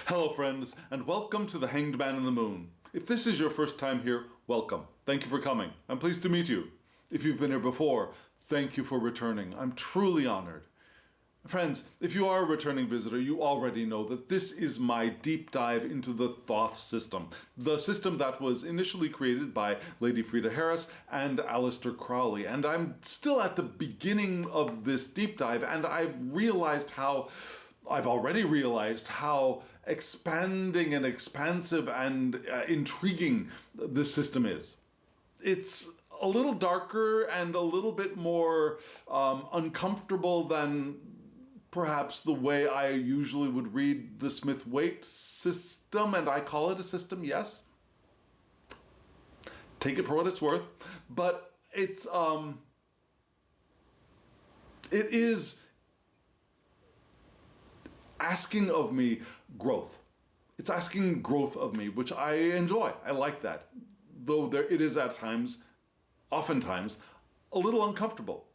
Hello friends, and welcome to the Hanged Man in the Moon. If this is your first time here, welcome. Thank you for coming. I'm pleased to meet you. If you've been here before, thank you for returning. I'm truly honored. Friends, if you are a returning visitor, you already know that this is my deep dive into the Thoth system. The system that was initially created by Lady Frida Harris and Harris-Crowley. And I'm still at the beginning of this deep dive, and I've already realized how expanding and expansive and intriguing this system is. It's a little darker and a little bit more uncomfortable than perhaps the way I usually would read the Smith-Waite system, and I call it a system, yes. Take it for what it's worth. But it is asking of me growth. It's asking growth of me, which I enjoy. I like that. Though it is at times, oftentimes, a little uncomfortable.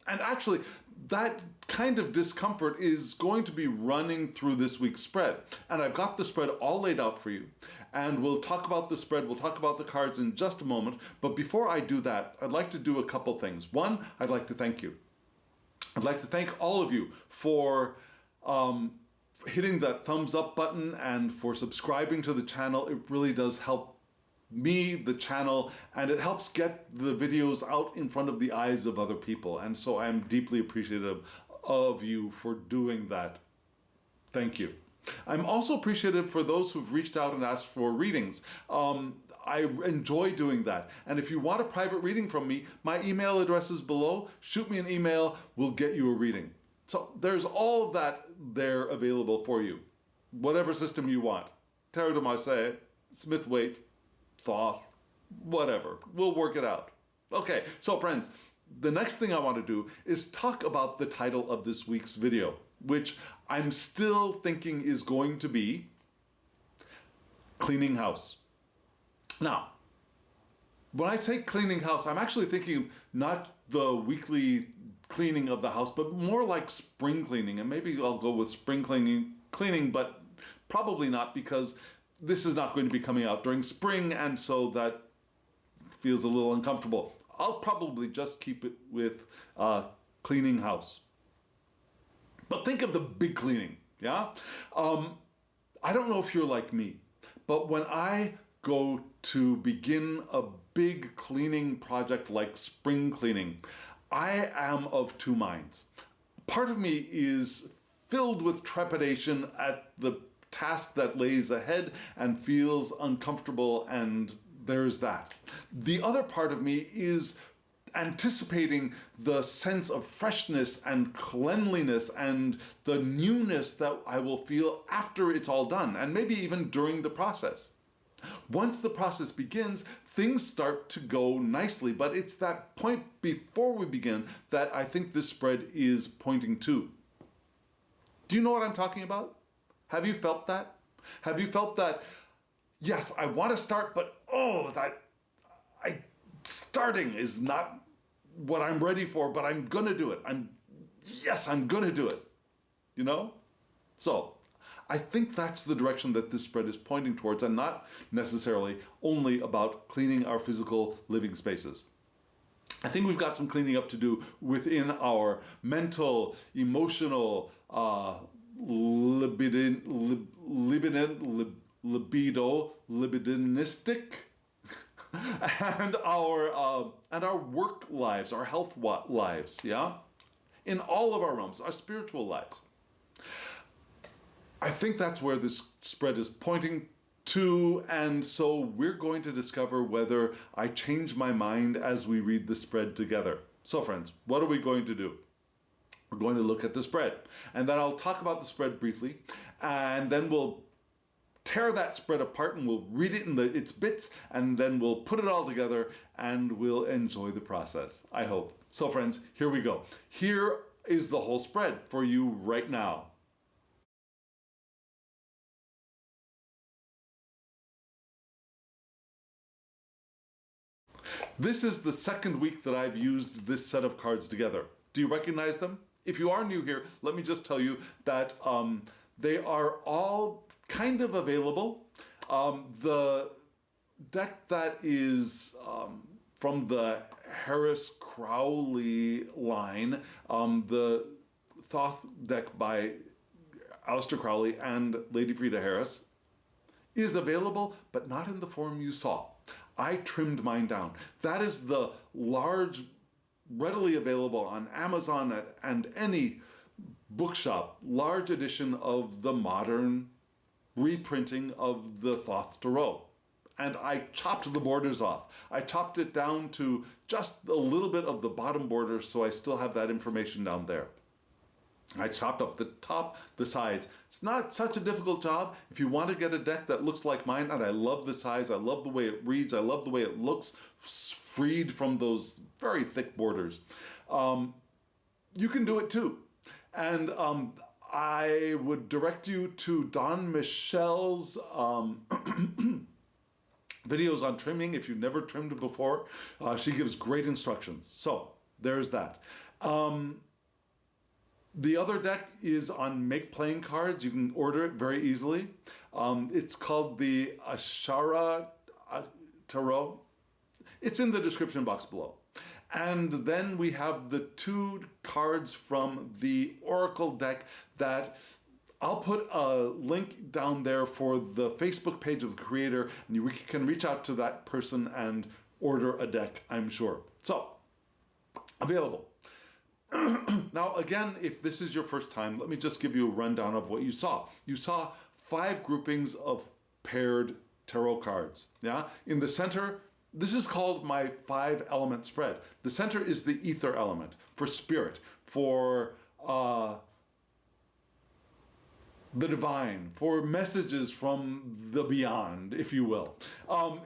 And actually, that kind of discomfort is going to be running through this week's spread. And I've got the spread all laid out for you. And we'll talk about the spread, we'll talk about the cards in just a moment. But before I do that, I'd like to do a couple things. One, I'd like to thank you. I'd like to thank all of you for hitting that thumbs up button and for subscribing to the channel. It really does help me, the channel, and it helps get the videos out in front of the eyes of other people. And so I'm deeply appreciative of you for doing that. Thank you. I'm also appreciative for those who've reached out and asked for readings. I enjoy doing that. And if you want a private reading from me, my email address is below. Shoot me an email, we'll get you a reading. So there's all of that there available for you. Whatever system you want. Tarot de Marseille, Smith-Waite, Thoth, whatever. We'll work it out. Okay, so friends, the next thing I want to do is talk about the title of this week's video, which I'm still thinking is going to be Cleaning House. Now, when I say cleaning house, I'm actually thinking of not the weekly cleaning of the house, but more like spring cleaning. And maybe I'll go with spring cleaning, but probably not, because this is not going to be coming out during spring, and so that feels a little uncomfortable. I'll probably just keep it with cleaning house. But think of the big cleaning, yeah? I don't know if you're like me, but when I go to begin a big cleaning project like spring cleaning, I am of two minds. Part of me is filled with trepidation at the task that lays ahead and feels uncomfortable, and there's that. The other part of me is anticipating the sense of freshness and cleanliness and the newness that I will feel after it's all done, and maybe even during the process. Once the process begins, things start to go nicely, but it's that point before we begin that I think this spread is pointing to. Do you know what I'm talking about? Have you felt that? Have you felt that, yes, I want to start, but starting is not what I'm ready for, but I'm going to do it. I'm going to do it. You know? So, I think that's the direction that this spread is pointing towards, and not necessarily only about cleaning our physical living spaces. I think we've got some cleaning up to do within our mental, emotional, libidinistic, and our work lives, our health lives, yeah? In all of our realms, our spiritual lives. I think that's where this spread is pointing to, and so we're going to discover whether I change my mind as we read the spread together. So friends, what are we going to do? We're going to look at the spread, and then I'll talk about the spread briefly, and then we'll tear that spread apart and we'll read it in its bits, and then we'll put it all together and we'll enjoy the process, I hope. So friends, here we go. Here is the whole spread for you right now. This is the second week that I've used this set of cards together. Do you recognize them? If you are new here, let me just tell you that they are all kind of available. The deck that is from the Harris-Crowley line, the Thoth deck by Aleister Crowley and Lady Frida Harris, is available, but not in the form you saw. I trimmed mine down. That is the large, readily available on Amazon and any bookshop, large edition of the modern reprinting of the Thoth Tarot. And I chopped the borders off. I chopped it down to just a little bit of the bottom border, so I still have that information down there. I chopped up the top, the sides. It's not such a difficult job. If you want to get a deck that looks like mine, and I love the size, I love the way it reads, I love the way it looks, freed from those very thick borders, you can do it too. And I would direct you to Don Michel's videos on trimming if you've never trimmed before. She gives great instructions. So there's that. The other deck is on Make Playing Cards. You can order it very easily. It's called the Ashara Tarot. It's in the description box below. And then we have the 2 cards from the Oracle deck that I'll put a link down there for the Facebook page of the creator, and you can reach out to that person and order a deck, I'm sure. So, available. Now, again, if this is your first time, let me just give you a rundown of what you saw. You saw 5 groupings of paired tarot cards. Yeah, in the center, this is called my 5-element spread. The center is the ether element for spirit, for the divine, for messages from the beyond, if you will.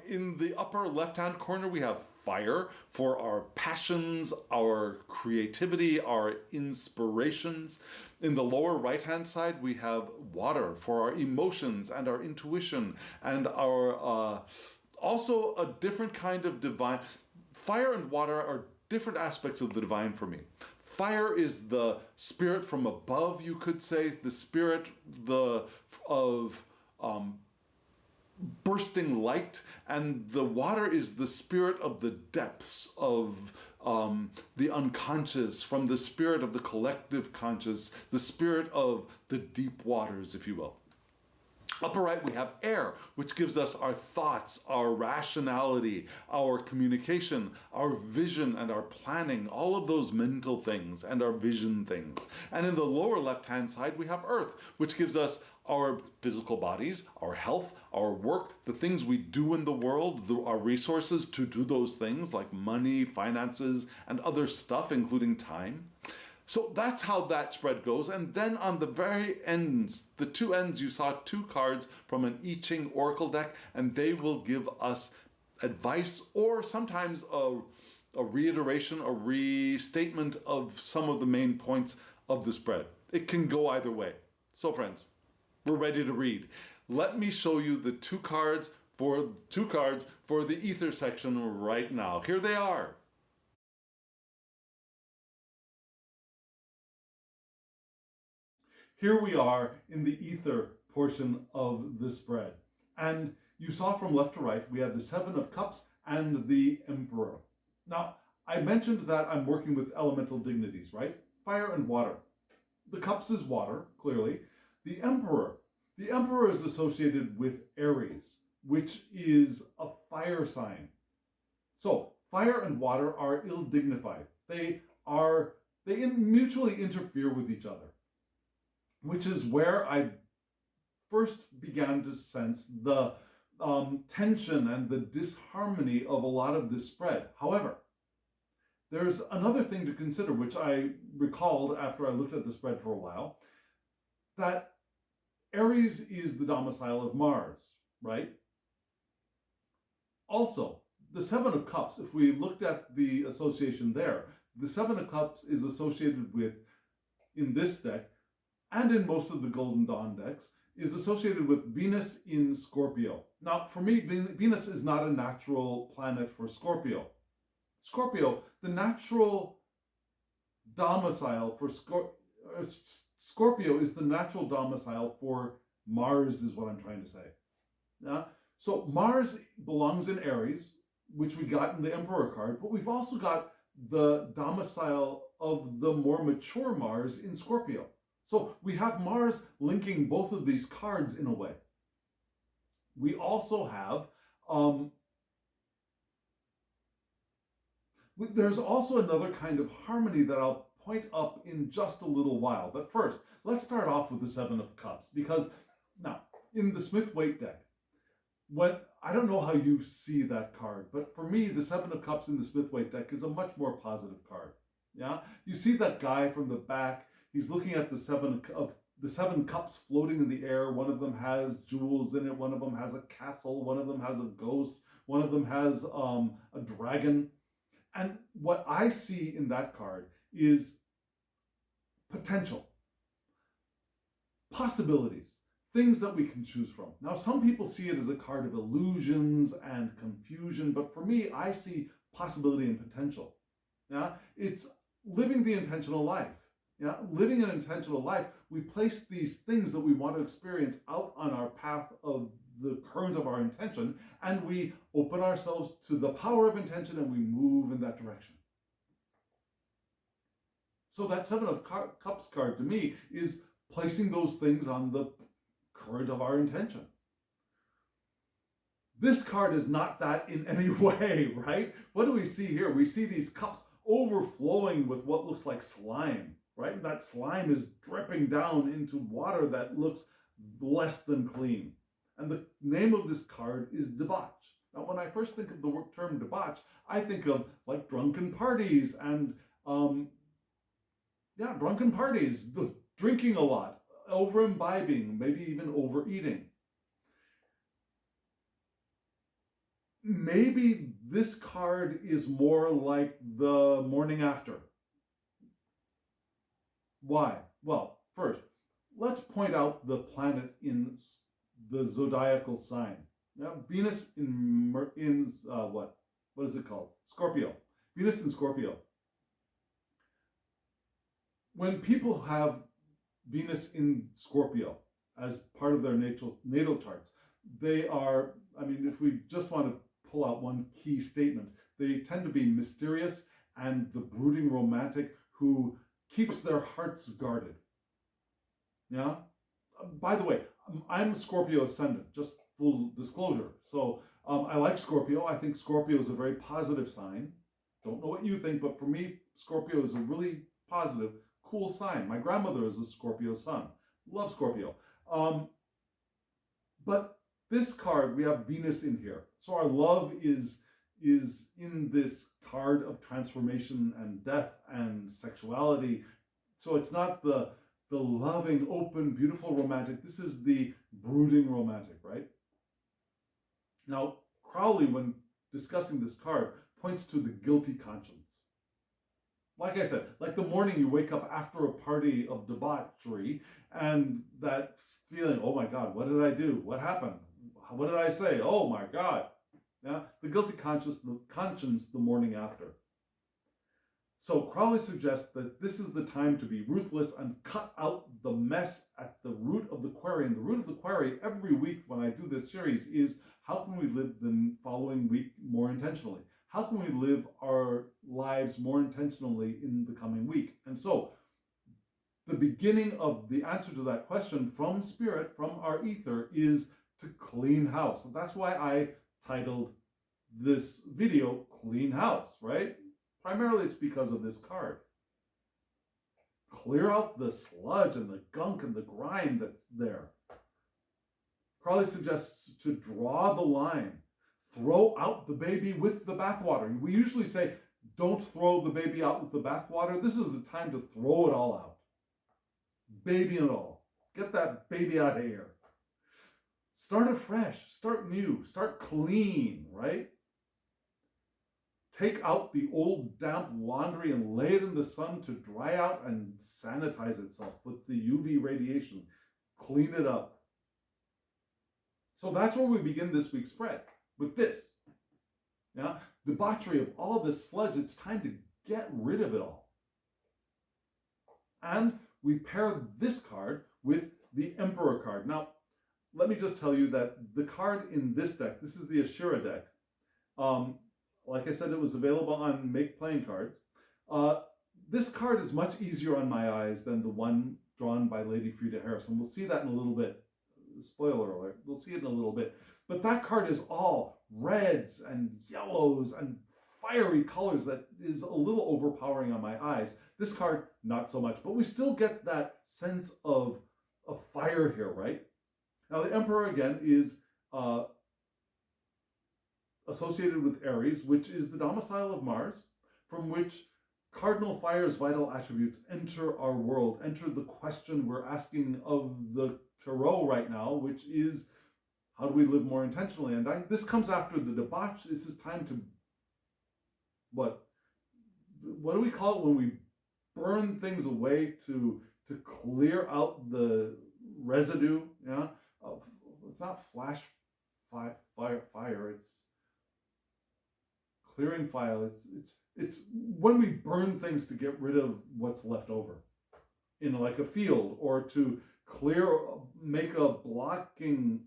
In the upper left-hand corner, we have fire for our passions, our creativity, our inspirations. In the lower right-hand side, we have water for our emotions and our intuition and our also a different kind of divine. Fire and water are different aspects of the divine for me. Fire is the spirit from above, you could say, the spirit of bursting light, and the water is the spirit of the depths of the unconscious, from the spirit of the collective conscious, the spirit of the deep waters, if you will. Upper right, we have air, which gives us our thoughts, our rationality, our communication, our vision, and our planning, all of those mental things and our vision things. And in the lower left-hand side, we have earth, which gives us our physical bodies, our health, our work, the things we do in the world, our resources to do those things like money, finances, and other stuff, including time. So that's how that spread goes. And then on the very ends, the 2 ends, you saw 2 cards from an I-Ching Oracle deck, and they will give us advice or sometimes a reiteration, a restatement of some of the main points of the spread. It can go either way. So friends, we're ready to read. Let me show you the 2 cards for the ether section right now. Here they are. Here we are in the ether portion of the spread. And you saw from left to right, we have the 7 of Cups and the Emperor. Now, I mentioned that I'm working with elemental dignities, right? Fire and water. The Cups is water, clearly. The Emperor is associated with Aries, which is a fire sign. So, fire and water are ill-dignified. They mutually interfere with each other, which is where I first began to sense the tension and the disharmony of a lot of this spread. However, there's another thing to consider, which I recalled after I looked at the spread for a while, that Aries is the domicile of Mars, right? Also, the 7 of Cups, if we looked at the association there, the 7 of Cups is associated with, in this deck, and in most of the Golden Dawn decks, is associated with Venus in Scorpio. Now, for me, Venus is not a natural planet for Scorpio. Scorpio, the natural domicile for Scorpio is the natural domicile for Mars is what I'm trying to say. Yeah? So Mars belongs in Aries, which we got in the Emperor card, but we've also got the domicile of the more mature Mars in Scorpio. So we have Mars linking both of these cards in a way. We also have, there's also another kind of harmony that I'll point up in just a little while. But first, let's start off with the Seven of Cups, because now, in the Smith-Waite deck, I don't know how you see that card, but for me, the Seven of Cups in the Smith-Waite deck is a much more positive card. Yeah, you see that guy from the back. He's looking at the seven cups floating in the air. One of them has jewels in it. One of them has a castle. One of them has a ghost. One of them has a dragon. And what I see in that card is potential, possibilities, things that we can choose from. Now, some people see it as a card of illusions and confusion, but for me, I see possibility and potential. Yeah, it's living the intentional life. Yeah, living an intentional life, we place these things that we want to experience out on our path of the current of our intention, and we open ourselves to the power of intention and we move in that direction. So that Seven of Cups card to me is placing those things on the current of our intention. This card is not that in any way, right? What do we see here? We see these cups overflowing with what looks like slime, right? That slime is dripping down into water that looks less than clean. And the name of this card is debauch. Now, when I first think of the term debauch, I think of like drunken parties and, drunken parties, drinking a lot, over imbibing, maybe even overeating. Maybe this card is more like the morning after. Why? Well, first, let's point out the planet in the zodiacal sign. Now, Venus in what? What is it called? Scorpio. Venus in Scorpio. When people have Venus in Scorpio as part of their natal charts, they are, if we just want to pull out one key statement, they tend to be mysterious and the brooding romantic who keeps their hearts guarded. Yeah? By the way, I'm Scorpio ascendant, just full disclosure. So I like Scorpio. I think Scorpio is a very positive sign. Don't know what you think, but for me, Scorpio is a really positive, cool sign. My grandmother is a Scorpio sun. Love Scorpio. But this card, we have Venus in here. So our love is in this card of transformation and death and sexuality. So it's not the loving, open, beautiful romantic. This is the brooding romantic, right? Now, Crowley, when discussing this card, points to the guilty conscience. Like I said, like the morning you wake up after a party of debauchery and that feeling, oh my God, what did I do? What happened? What did I say? Oh my God. Yeah, the guilty conscience the morning after. So Crowley suggests that this is the time to be ruthless and cut out the mess at the root of the query. And the root of the query every week when I do this series is, how can we live the following week more intentionally? How can we live our lives more intentionally in the coming week? And so the beginning of the answer to that question from Spirit, from our ether, is to clean house. So that's why I titled this video Clean House, right? Primarily it's because of this card. Clear out the sludge and the gunk and the grime that's there. Crowley suggests to draw the line. Throw out the baby with the bathwater. We usually say, don't throw the baby out with the bathwater. This is the time to throw it all out. Baby and all. Get that baby out of here. Start afresh. Start new. Start clean, right? Take out the old damp laundry and lay it in the sun to dry out and sanitize itself with the UV radiation. Clean it up. So that's where we begin this week's spread, with this. Yeah? Debauchery of all this sludge, it's time to get rid of it all. And we pair this card with the Emperor card. Now, let me just tell you that the card in this deck, this is the Ashura deck. Like I said, it was available on Make Playing Cards. This card is much easier on my eyes than the one drawn by Lady Frida Harris, and we'll see that in a little bit. Spoiler alert, we'll see it in a little bit. But that card is all reds and yellows and fiery colors that is a little overpowering on my eyes. This card, not so much, but we still get that sense of fire here, right? Now, the Emperor, again, is associated with Aries, which is the domicile of Mars, from which cardinal fire's vital attributes enter our world, enter the question we're asking of the Tarot right now, which is, how do we live more intentionally? And this comes after the debauch. This is time to, what do we call it when we burn things away to clear out the residue? Yeah, it's not fire. It's clearing fire. It's when we burn things to get rid of what's left over in like a field, or to make a blocking.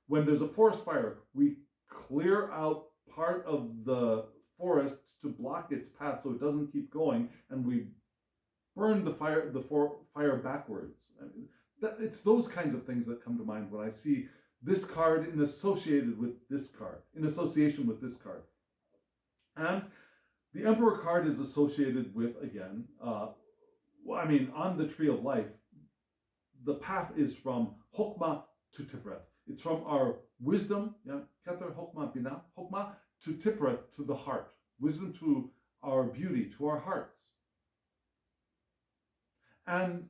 When there's a forest fire, we clear out part of the forest to block its path so it doesn't keep going, and we burn the fire backwards. I mean, it's those kinds of things that come to mind when I see this card association with this card. And the Emperor card is associated with, again, on the Tree of Life, the path is from Chokmah to Tipreth. It's from our wisdom, Kether Chokmah Binah, Chokmah to Tipreth, to the heart. Wisdom to our beauty, to our hearts. And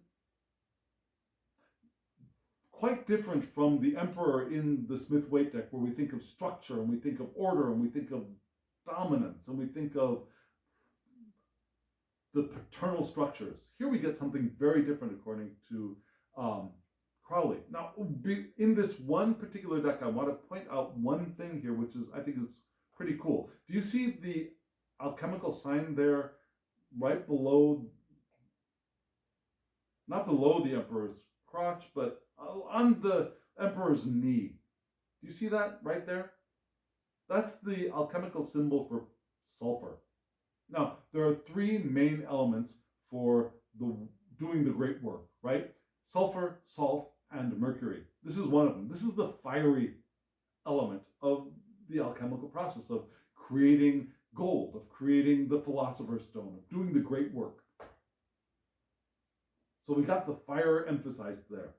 quite different from the Emperor in the Smith-Waite deck, where we think of structure, and we think of order, and we think of dominance, and we think of the paternal structures. Here we get something very different according to Crowley. Now, in this one particular deck, I want to point out one thing here, which I think is pretty cool. Do you see the alchemical sign there, right below, not below the Emperor's crotch, but on the Emperor's knee? Do you see that right there? That's the alchemical symbol for sulfur. Now, there are three main elements for doing the great work, right? Sulfur, salt, and mercury. This is one of them. This is the fiery element of the alchemical process of creating gold, of creating the Philosopher's Stone, of doing the great work. So we got the fire emphasized there.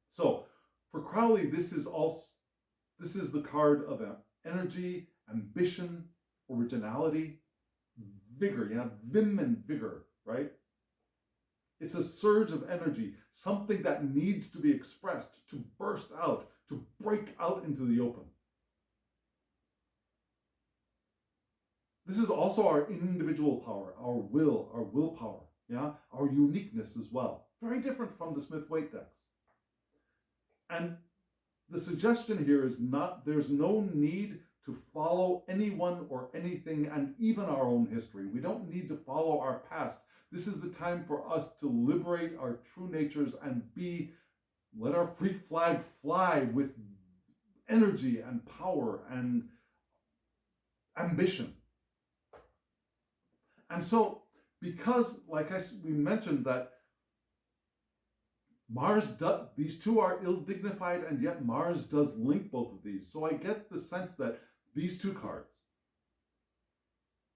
So for Crowley, this is the card of energy, ambition, originality, vigor, vim and vigor, right? It's a surge of energy, something that needs to be expressed, to burst out, to break out into the open. This is also our individual power, our willpower, our uniqueness as well. Very different from the Smith-Waite decks. And the suggestion here is there's no need to follow anyone or anything, and even our own history. We don't need to follow our past. This is the time for us to liberate our true natures and let our freak flag fly with energy and power and ambition. And so, because, we mentioned that these two are ill-dignified, and yet Mars does link both of these. So I get the sense that these two cards,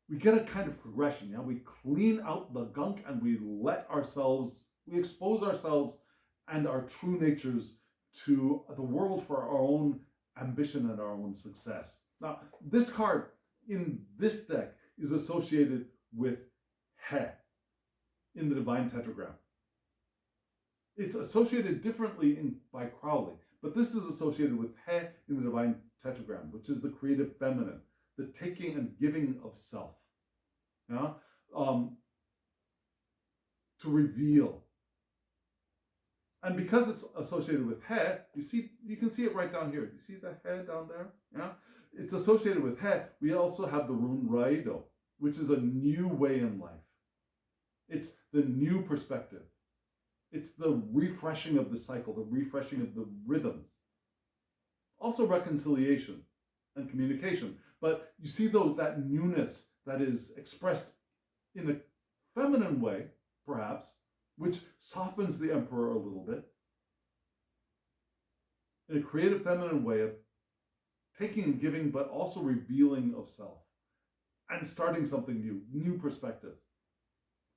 we get a kind of progression. We clean out the gunk, and we expose ourselves and our true natures to the world for our own ambition and our own success. Now, this card in this deck is associated with He in the Divine Tetragram. It's associated differently by Crowley, but this is associated with He in the Divine Tetragram, which is the creative feminine, the taking and giving of self, to reveal. And because it's associated with He, you can see it right down here. You see the He down there? Yeah, it's associated with He. We also have the rune Raido, which is a new way in life. It's the new perspective. It's the refreshing of the cycle, the refreshing of the rhythms. Also reconciliation and communication. But you see though that newness that is expressed in a feminine way, perhaps, which softens the emperor a little bit, in a creative feminine way of taking and giving, but also revealing of self and starting something new, new perspective.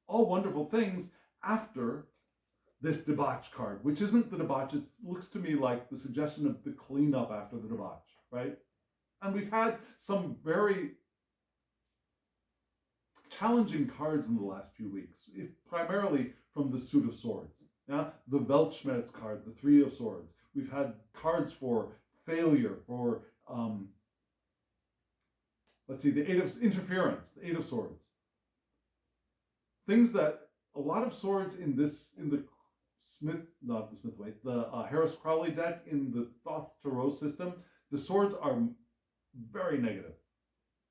All wonderful things after this debauch card, which isn't the debauch. It looks to me like the suggestion of the cleanup after the debauch, right? And we've had some very challenging cards in the last few weeks, primarily from the Suit of Swords. Yeah? The Weltschmerz card, the Three of Swords. We've had cards for failure, for, the Eight of Interference, the Eight of Swords. Things that a lot of swords in the Harris-Crowley deck, in the Thoth Tarot system, the swords are very negative.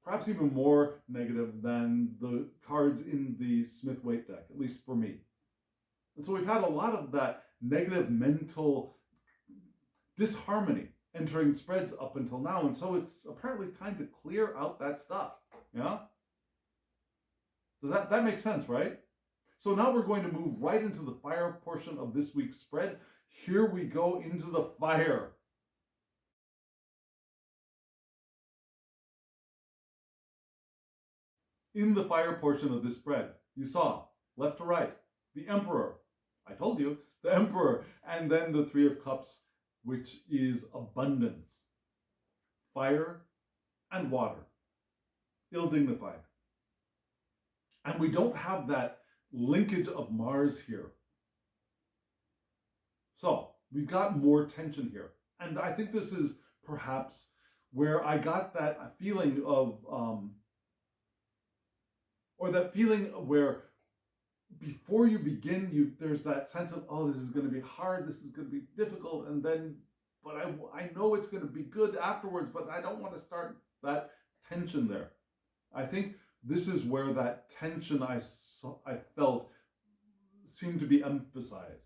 Perhaps even more negative than the cards in the Smith-Waite deck, at least for me. And so we've had a lot of that negative mental disharmony entering spreads up until now, and so it's apparently time to clear out that stuff. Yeah? Does that make sense, right? So now we're going to move right into the fire portion of this week's spread. Here we go into the fire. In the fire portion of this spread, you saw, left to right, the Emperor. I told you, the Emperor. And then the Three of Cups, which is abundance. Fire and water. Ill-dignified. And we don't have that linkage of Mars here. So, we've got more tension here. And I think this is perhaps where I got that feeling of, or that feeling where before you begin, there's that sense of, oh, this is going to be hard, this is going to be difficult, and then, but I know it's going to be good afterwards, but I don't want to start that tension there. I think this is where that tension I felt seemed to be emphasized.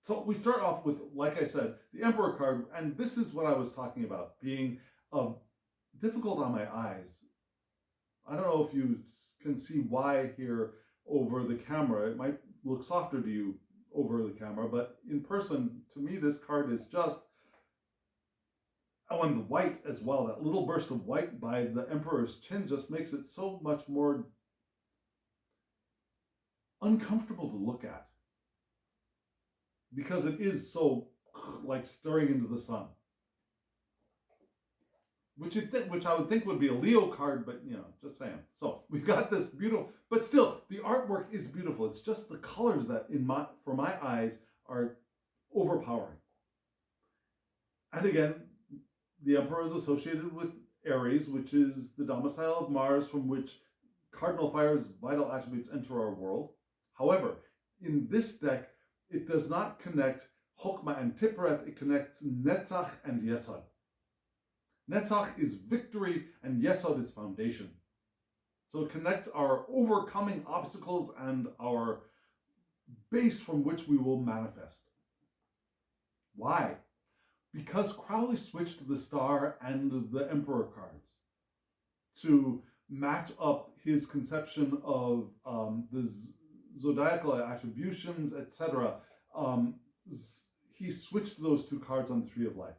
So we start off with, like I said, the Emperor card, and this is what I was talking about, being difficult on my eyes. I don't know if you can see why here over the camera. It might look softer to you over the camera, but in person, to me, this card is just, oh, and the white as well, that little burst of white by the Emperor's chin just makes it so much more uncomfortable to look at, because it is so like staring into the sun. Which I would think would be a Leo card, but just saying. So we've got this beautiful, but still the artwork is beautiful. It's just the colors that for my eyes are overpowering. And again, the Emperor is associated with Aries, which is the domicile of Mars, from which cardinal fire's vital attributes enter our world. However, in this deck, it does not connect Chokmah and Tiphereth. It connects Netzach and Yesod. Netzach is victory, and Yesod is foundation. So it connects our overcoming obstacles and our base from which we will manifest. Why? Because Crowley switched the Star and the Emperor cards to match up his conception of the zodiacal attributions, etc. He switched those two cards on the Tree of Life.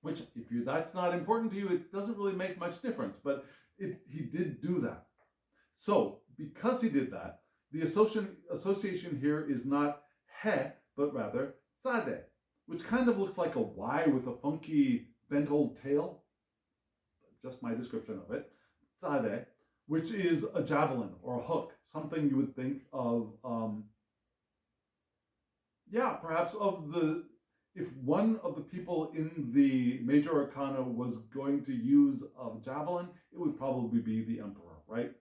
Which, if that's not important to you, it doesn't really make much difference, but he did do that. So, because he did that, the association here is not he, but rather tzadeh, which kind of looks like a Y with a funky bent old tail. Just my description of it. Tzadeh, which is a javelin or a hook, something you would think of, perhaps if one of the people in the major arcana was going to use a javelin, it would probably be the Emperor, right?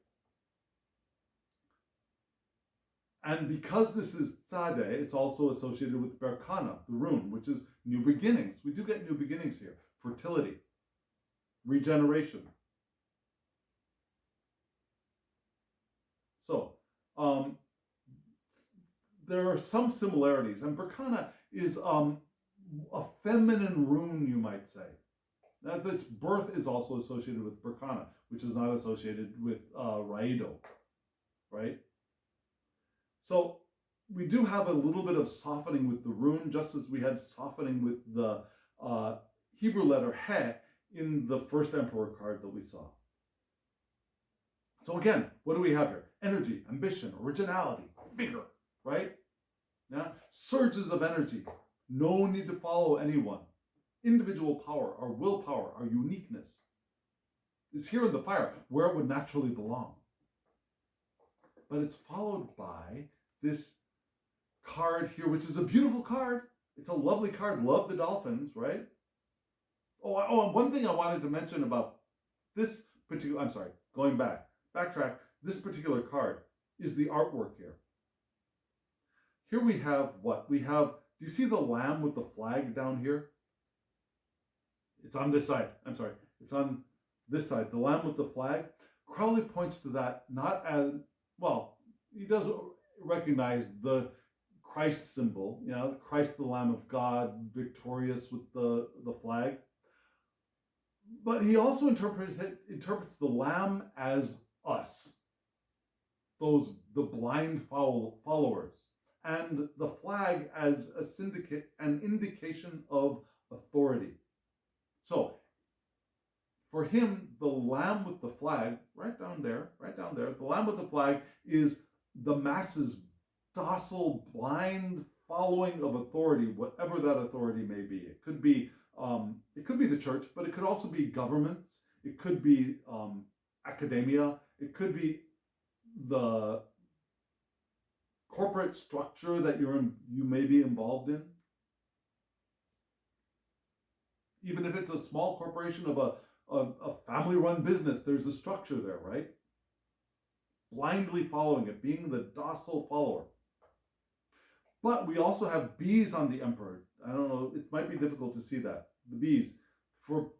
And because this is Tzadeh, it's also associated with Berkana, the rune, which is new beginnings. We do get new beginnings here. Fertility, regeneration. So, there are some similarities. And Berkana is a feminine rune, you might say. Now, this birth is also associated with Berkana, which is not associated with Raido, right? So we do have a little bit of softening with the rune, just as we had softening with the Hebrew letter He in the first Emperor card that we saw. So again, what do we have here? Energy, ambition, originality, vigor, right? Yeah? Surges of energy. No need to follow anyone. Individual power, our willpower, our uniqueness is here in the fire, where it would naturally belong. But it's followed by this card here, which is a beautiful card. It's a lovely card. Love the dolphins, right? And one thing I wanted to mention about this particular, I'm sorry, backtrack, this particular card is the artwork here. Here we have what? We have, do you see the lamb with the flag down here? It's on this side. I'm sorry. It's on this side. The lamb with the flag. Crowley points to that not as, well, he does recognize the Christ symbol, Christ the Lamb of God, victorious with the flag. But he also interprets the lamb as us, the blind followers, and the flag as an indication of authority. So, for him, the lamb with the flag, right down there, the lamb with the flag is the masses' docile, blind following of authority, whatever that authority may be. It could be the church, but it could also be governments. It could be academia. It could be the corporate structure that you may be involved in. Even if it's a small corporation of a family-run business, there's a structure there, right? Blindly following it, being the docile follower. But we also have bees on the emperor. I don't know, it might be difficult to see that. The bees. For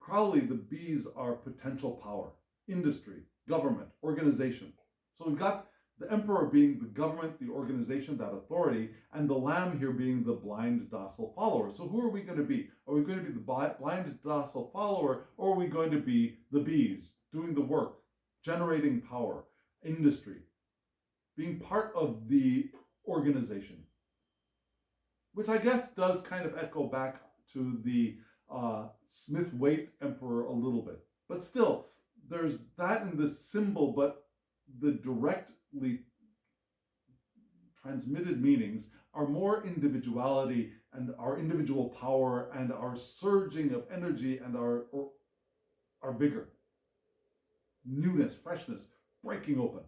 Crowley, the bees are potential power, industry, government, organization. So we've got the emperor being the government, the organization, that authority, and the lamb here being the blind, docile follower. So who are we going to be? Are we going to be the blind, docile follower, or are we going to be the bees, doing the work, generating power, industry, being part of the organization? Which I guess does kind of echo back to the Smith-Waite emperor a little bit. But still, there's that in the symbol, but the directly transmitted meanings are more individuality and our individual power and our surging of energy and our vigor, newness, freshness, breaking open.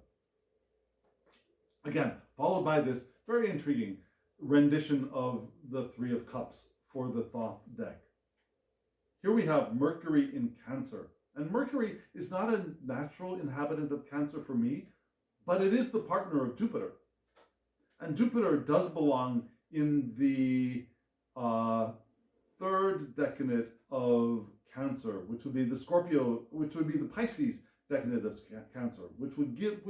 Again, followed by this very intriguing rendition of the Three of Cups for the Thoth deck. Here we have Mercury in Cancer. And Mercury is not a natural inhabitant of Cancer for me, but it is the partner of Jupiter. And Jupiter does belong in the third decade of Cancer, which would be the Scorpio, which would be the Pisces decade of Cancer, which would give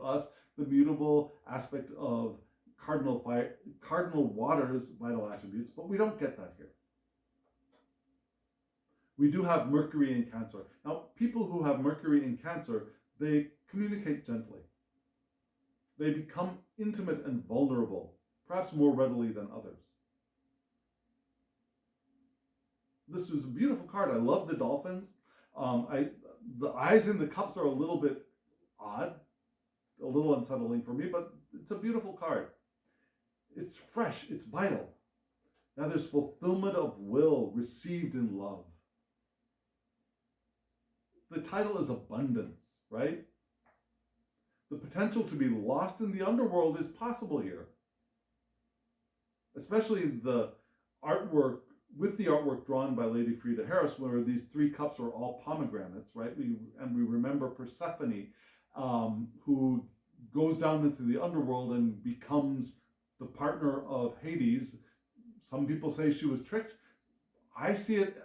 us the mutable aspect of cardinal waters, vital attributes, but we don't get that here. We do have Mercury in Cancer. Now, people who have Mercury in Cancer, they communicate gently. They become intimate and vulnerable, perhaps more readily than others. This was a beautiful card. I love the dolphins. The eyes in the cups are a little bit odd, a little unsettling for me, but it's a beautiful card. It's fresh, it's vital. Now there's fulfillment of will received in love. The title is Abundance, right? The potential to be lost in the underworld is possible here. Especially the artwork, with the artwork drawn by Lady Frida Harris, where these three cups are all pomegranates, right? We remember Persephone, who goes down into the underworld and becomes the partner of Hades. Some people say she was tricked. I see it,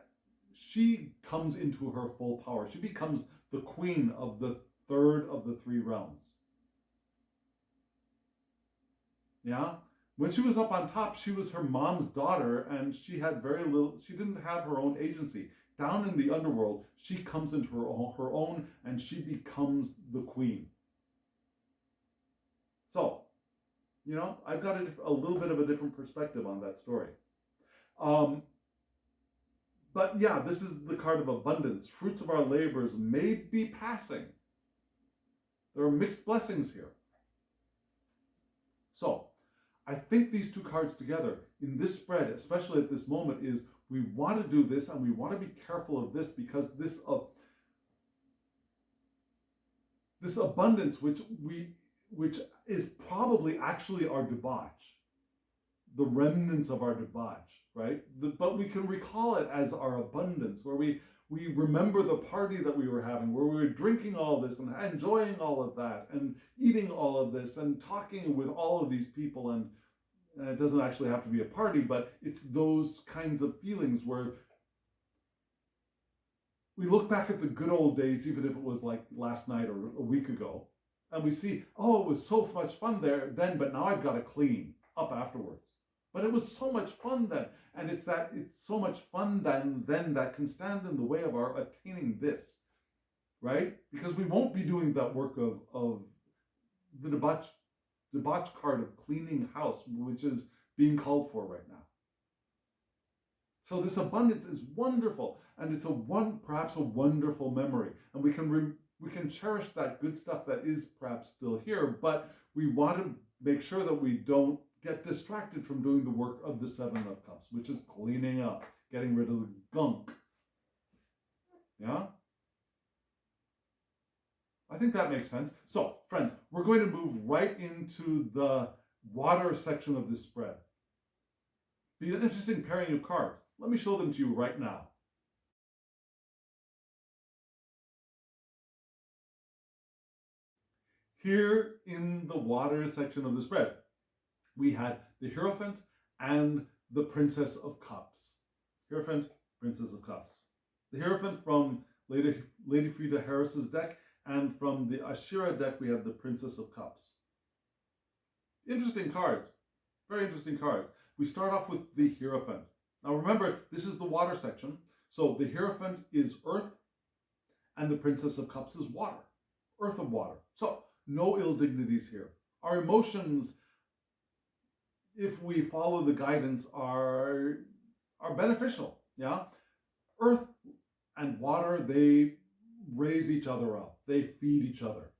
she comes into her full power. She becomes the queen of the third of the three realms. Yeah? When she was up on top, she was her mom's daughter, and she had very little, she didn't have her own agency. Down in the underworld, she comes into her own, and she becomes the queen. So, I've got a little bit of a different perspective on that story. But yeah, this is the card of abundance. Fruits of our labors may be passing. There are mixed blessings here. So, I think these two cards together in this spread, especially at this moment, is we want to do this and we want to be careful of this, because this abundance, which is probably actually our debauch, the remnants of our debauch, right? But we can recall it as our abundance, where we remember the party that we were having, where we were drinking all this and enjoying all of that and eating all of this and talking with all of these people. And it doesn't actually have to be a party, but it's those kinds of feelings where we look back at the good old days, even if it was like last night or a week ago, and we see, oh, it was so much fun there then, but now I've got to clean up afterwards. But it was so much fun then, and it's so much fun then that can stand in the way of our attaining this, right? Because we won't be doing that work of the debauch card of cleaning house, which is being called for right now. So this abundance is wonderful, and it's perhaps a wonderful memory, and we can cherish that good stuff that is perhaps still here, but we want to make sure that we don't get distracted from doing the work of the Seven of Cups, which is cleaning up, getting rid of the gunk. Yeah? I think that makes sense. So, friends, we're going to move right into the water section of this spread. Be an interesting pairing of cards. Let me show them to you right now. Here in the water section of the spread, we had the Hierophant and the Princess of Cups. Hierophant, Princess of Cups. The Hierophant from Lady Frida Harris's deck, and from the Ashira deck we have the Princess of Cups. Interesting cards. Very interesting cards. We start off with the Hierophant. Now remember, this is the water section. So the Hierophant is earth, and the Princess of Cups is water. Earth of water. So no ill dignities here. Our emotions, if we follow the guidance, are beneficial. Yeah? Earth and water, they raise each other up. They feed each other.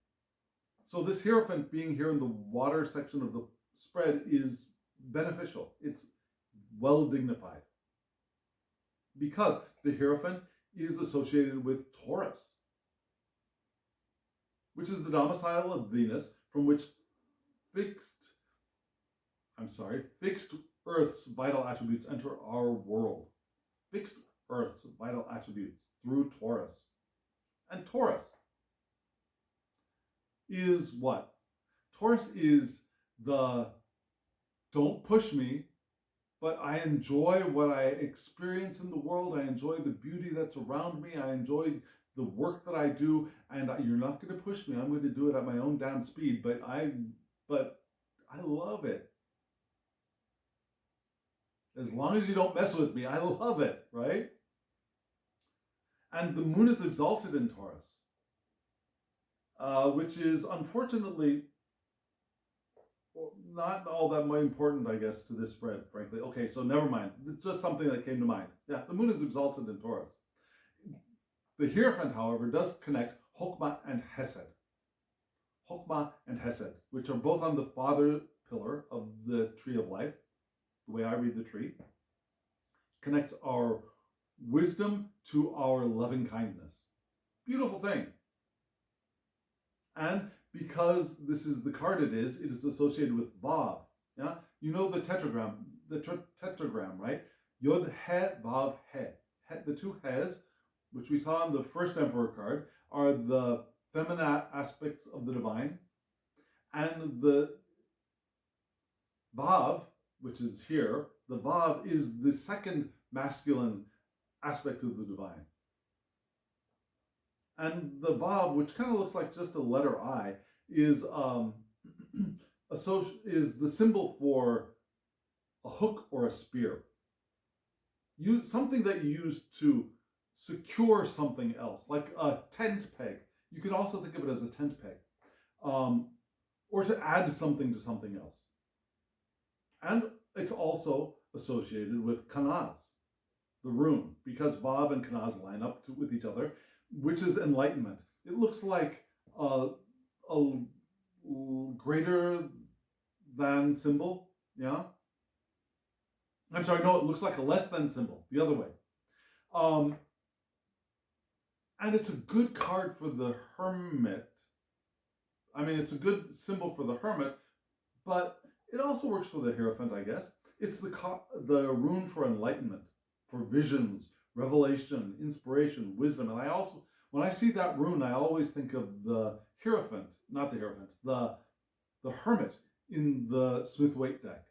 So this Hierophant being here in the water section of the spread is beneficial. It's well dignified. Because the Hierophant is associated with Taurus, which is the domicile of Venus, from which fixed Earth's vital attributes enter our world. Fixed Earth's vital attributes through Taurus. And Taurus is what? Taurus is the don't push me, but I enjoy what I experience in the world. I enjoy the beauty that's around me. I enjoy the work that I do, and you're not going to push me. I'm going to do it at my own damn speed, but I love it. As long as you don't mess with me, I love it, right? And the moon is exalted in Taurus, which is unfortunately not all that important, I guess, to this spread, frankly. Okay, so never mind. It's just something that came to mind. Yeah, the moon is exalted in Taurus. The Hierophant, however, does connect Chokmah and Hesed. Chokmah and Hesed, which are both on the father pillar of the tree of life, the way I read the tree, connects our wisdom to our loving kindness. Beautiful thing. And because this is the card it is associated with Vav. Yeah? You know the tetragram, right? Yod, He, Vav, He. The two He's, which we saw in the first Emperor card, are the feminine aspects of the divine. And the Vav, which is here, the Vav is the second masculine aspect of the divine. And the Vav, which kind of looks like just a letter I, is the symbol for a hook or a spear. Something that you use to secure something else, like a tent peg. You could also think of it as a tent peg, or to add something to something else. And it's also associated with kanaz, the rune, because Vav and kanaz line up with each other, which is enlightenment. It looks like a greater than symbol, yeah? I'm sorry, no, it looks like a less than symbol, the other way. And it's a good card for the hermit. I mean, it's a good symbol for the hermit, but it also works for the Hierophant, I guess. It's the rune for enlightenment, for visions, revelation, inspiration, wisdom. And I also, when I see that rune, I always think of the Hierophant, not the Hierophant, the hermit in the Smith-Waite deck.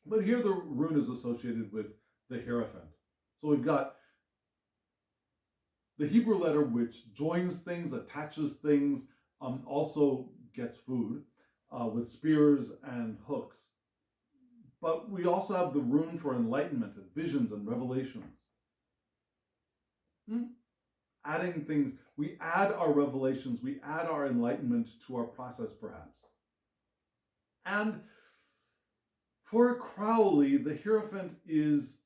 But here the rune is associated with the Hierophant. So we've got the Hebrew letter which joins things, attaches things, also gets food with spears and hooks. But we also have the rune for enlightenment and visions and revelations. Adding things, we add our revelations, we add our enlightenment to our process perhaps. And for Crowley, the Hierophant is,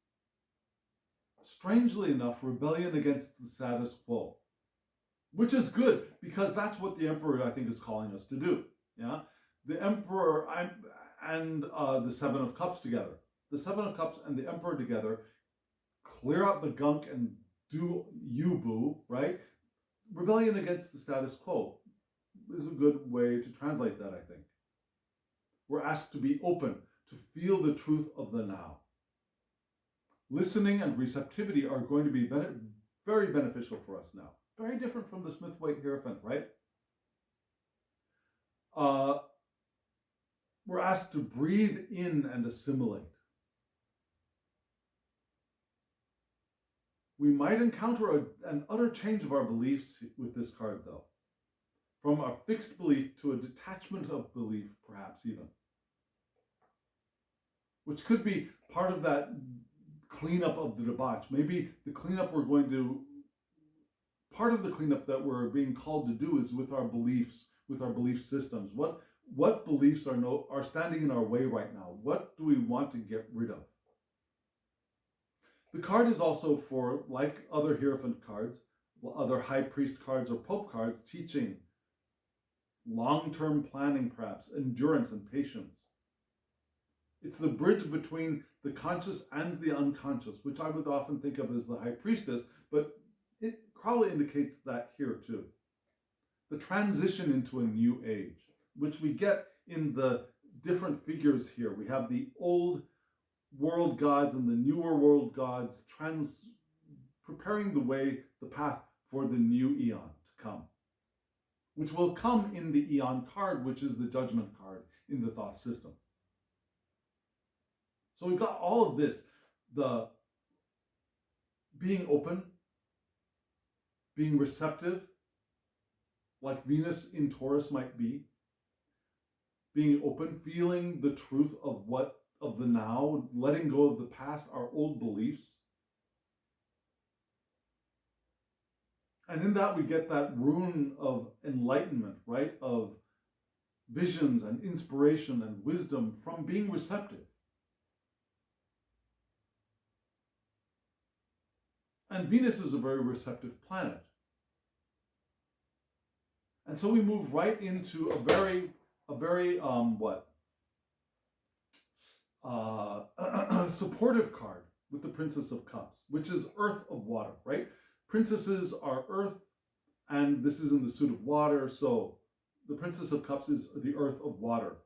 strangely enough, rebellion against the status quo, which is good because that's what the Emperor, I think, is calling us to do. Yeah, the Emperor and the Seven of Cups together, the Seven of Cups and the Emperor together, clear out the gunk and do you-boo, right? Rebellion against the status quo is a good way to translate that, I think. We're asked to be open, to feel the truth of the now. Listening and receptivity are going to be very beneficial for us now. Very different from the Smith-Waite Hierophant, right? We're asked to breathe in and assimilate. We might encounter an utter change of our beliefs with this card, though. From a fixed belief to a detachment of belief, perhaps even. Which could be part of that cleanup of the debauch. Maybe the cleanup part of the cleanup that we're being called to do is with our beliefs, with our belief systems. What beliefs are standing in our way right now? What do we want to get rid of? The card is also for, like other Hierophant cards, other High Priest cards or Pope cards, teaching, long-term planning perhaps, endurance and patience. It's the bridge between the conscious and the unconscious, which I would often think of as the High Priestess, but Crowley indicates that here too. The transition into a new age, which we get in the different figures here. We have the old world gods and the newer world gods preparing the way, the path for the new eon to come, which will come in the eon card, which is the judgment card in the Thoth system. So we've got all of this, the being open, being receptive, like Venus in Taurus might be, being open, feeling the truth of the now, letting go of the past, our old beliefs. And in that we get that rune of enlightenment, right? Of visions and inspiration and wisdom from being receptive. And Venus is a very receptive planet. And so we move right into a very supportive card with the Princess of Cups, which is Earth of Water, right? Princesses are Earth, and this is in the suit of water, so the Princess of Cups is the Earth of Water.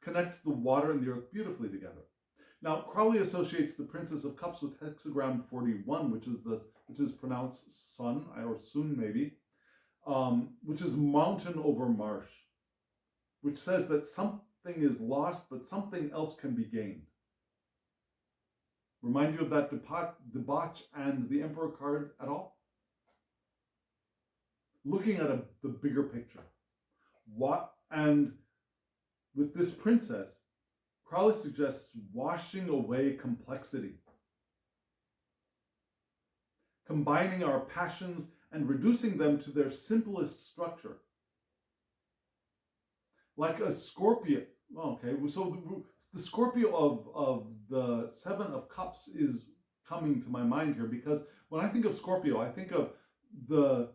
Connects the water and the earth beautifully together. Now, Crowley associates the Princess of Cups with hexagram 41, which is pronounced sun, or soon maybe, which is mountain over marsh, which says that something is lost, but something else can be gained. Remind you of that debauch and the Emperor card at all? Looking at the bigger picture. And with this princess, Crowley suggests washing away complexity, combining our passions and reducing them to their simplest structure. Like a Scorpio. Okay, so the Scorpio of the Seven of Cups is coming to my mind here, because when I think of Scorpio, I think of the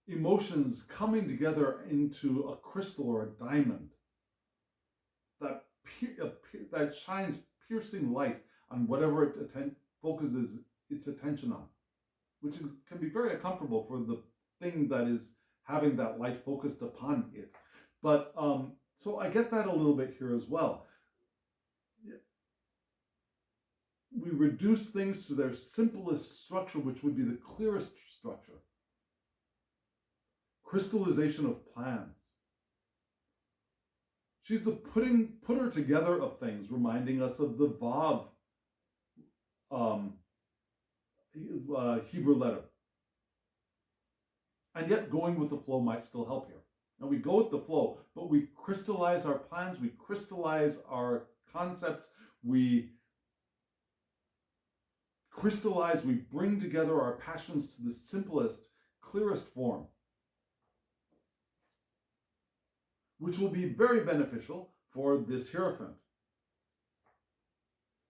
emotions coming together into a crystal or a diamond that shines piercing light on whatever it focuses its attention on, which can be very uncomfortable for the thing that is having that light focused upon it. But so I get that a little bit here as well. We reduce things to their simplest structure, which would be the clearest structure. Crystallization of plans. She's the putter together of things, reminding us of the Vav Hebrew letter. And yet going with the flow might still help here. Now we go with the flow, but we crystallize our plans, we crystallize our concepts, we bring together our passions to the simplest, clearest form, which will be very beneficial for this Hierophant.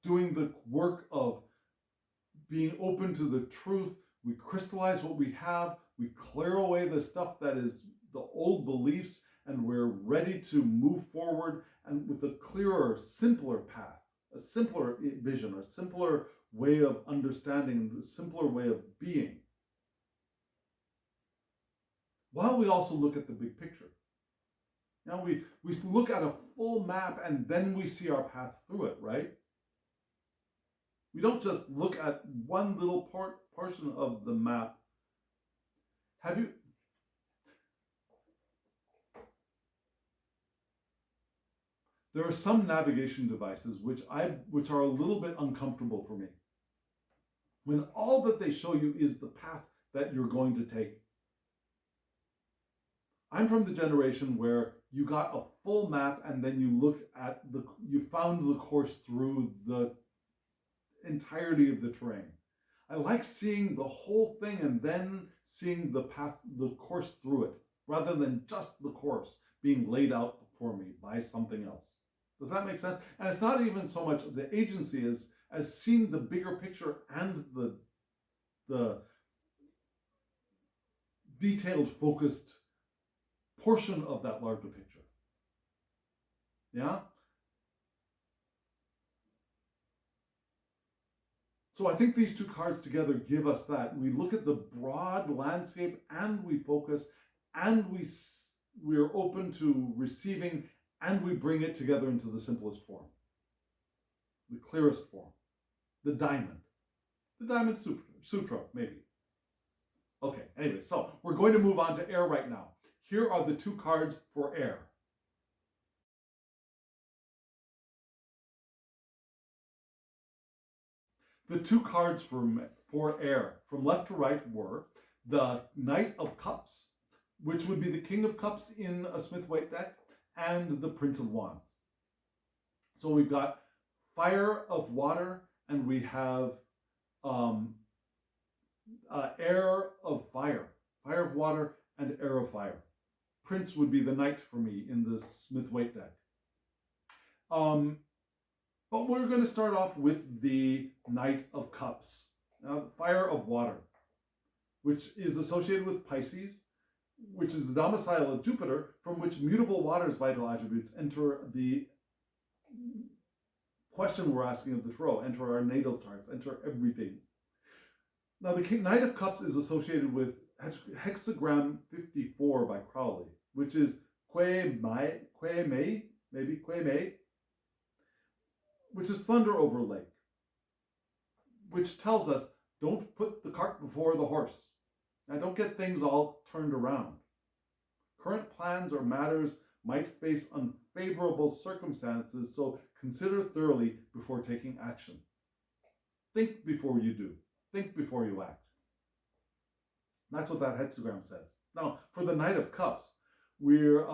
Doing the work of being open to the truth, we crystallize what we have, we clear away the stuff that is the old beliefs, and we're ready to move forward and with a clearer, simpler path, a simpler vision, a simpler way of understanding, a simpler way of being. While we also look at the big picture. Now we look at a full map and then we see our path through it, right? We don't just look at one little portion of the map. There are some navigation devices which are a little bit uncomfortable for me. When all that they show you is the path that you're going to take. I'm from the generation where you got a full map and then you found the course through the entirety of the terrain. I like seeing the whole thing and then seeing the path, the course through it, rather than just the course being laid out for me by something else. Does that make sense? And it's not even so much the agency as seeing the bigger picture and the detailed, focused portion of that larger picture. Yeah? So I think these two cards together give us that. We look at the broad landscape and we focus and we're open to receiving and we bring it together into the simplest form. The clearest form. The diamond. The diamond sutra, maybe. Okay, anyway, so we're going to move on to air right now. Here are the two cards for air. The two cards for air, from left to right, were the Knight of Cups, which would be the King of Cups in a Smith-Waite deck, and the Prince of Wands. So we've got Fire of Water, and we have Air of Fire. Fire of Water and Air of Fire. Prince would be the Knight for me in the Smith-Waite deck. But we're going to start off with the Knight of Cups. Now, the Fire of Water, which is associated with Pisces, which is the domicile of Jupiter, from which mutable water's vital attributes enter the question we're asking of the tarot, enter our natal charts, enter everything. Now, the Knight of Cups is associated with hexagram 54 by Crowley, which is Que Mei, which is thunder over lake, which tells us don't put the cart before the horse. Now, don't get things all turned around. Current plans or matters might face unfavorable circumstances, so consider thoroughly before taking action. Think before you do. Think before you act. That's what that hexagram says. Now, for the Knight of Cups, we're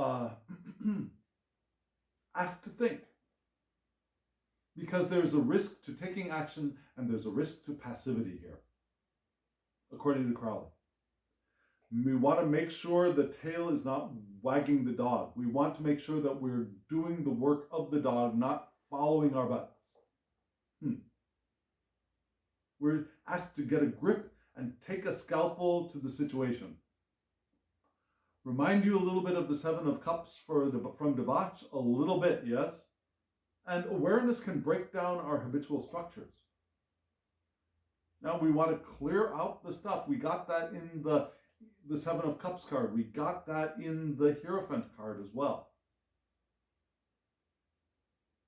asked to think. because there's a risk to taking action and there's a risk to passivity here, according to Crowley. We want to make sure the tail is not wagging the dog. We want to make sure that we're doing the work of the dog, not following our butts. We're asked to get a grip and take a scalpel to the situation. Remind you a little bit of the Seven of Cups from debauch, a little bit, yes? And awareness can break down our habitual structures. Now we want to clear out the stuff. We got that in the Seven of Cups card. We got that in the Hierophant card as well.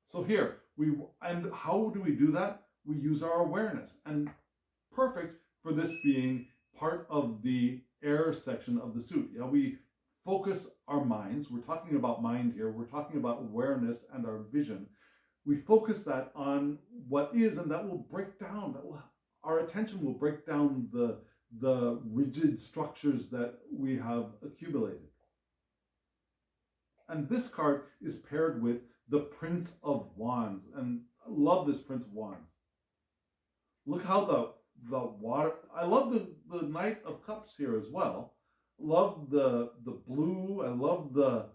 So here, and how do we do that? We use our awareness. And perfect for this being part of the air section of the suit. Yeah, we focus our minds. We're talking about mind here. We're talking about awareness and our vision. We focus that on what is, and that will break down. Our attention will break down the rigid structures that we have accumulated. And this card is paired with the Prince of Wands. And I love this Prince of Wands. Look how the water, I love the Knight of Cups here as well. Love the blue. I love the